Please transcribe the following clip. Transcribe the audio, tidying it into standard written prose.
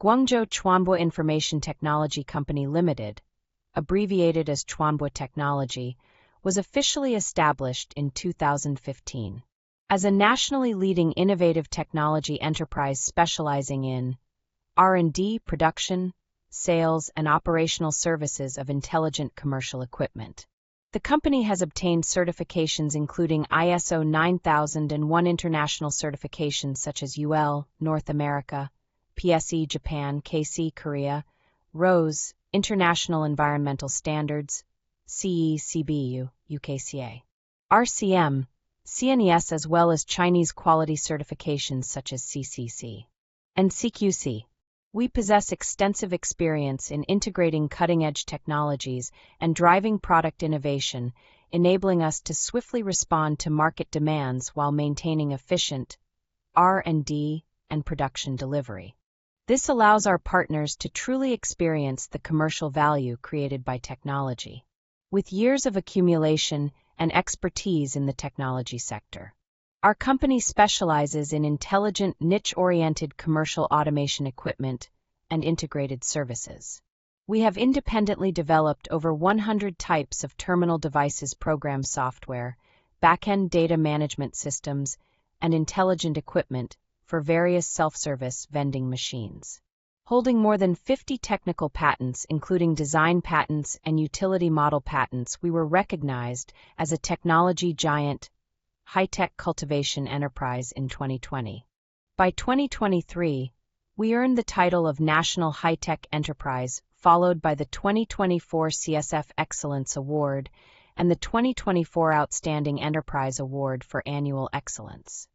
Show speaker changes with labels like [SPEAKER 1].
[SPEAKER 1] Guangzhou Chuanbo Information Technology Company Limited, abbreviated as Chuanbo Technology, was officially established in 2015. As a nationally leading innovative technology enterprise specializing in R&D, production, sales, and operational services of intelligent commercial equipment. The company has obtained certifications including ISO 9001 international certifications such as UL, North America, PSE Japan, KC Korea, RoHS, International Environmental Standards, CE CBU, UKCA, RCM, CNES, as well as Chinese quality certifications such as CCC and CQC. We possess extensive experience in integrating cutting-edge technologies and driving product innovation, enabling us to swiftly respond to market demands while maintaining efficient R&D and production delivery. This allows our partners to truly experience the commercial value created by technology. With years of accumulation and expertise in the technology sector, our company specializes in intelligent, niche-oriented commercial automation equipment and integrated services. We have independently developed over 100 types of terminal devices, program software, backend data management systems, and intelligent equipment for various self-service vending machines. Holding more than 50 technical patents, including design patents and utility model patents, we were recognized as a technology giant, high-tech cultivation enterprise in 2020. By 2023, we earned the title of National High-Tech Enterprise, followed by the 2024 CSF Excellence Award and the 2024 Outstanding Enterprise Award for Annual Excellence.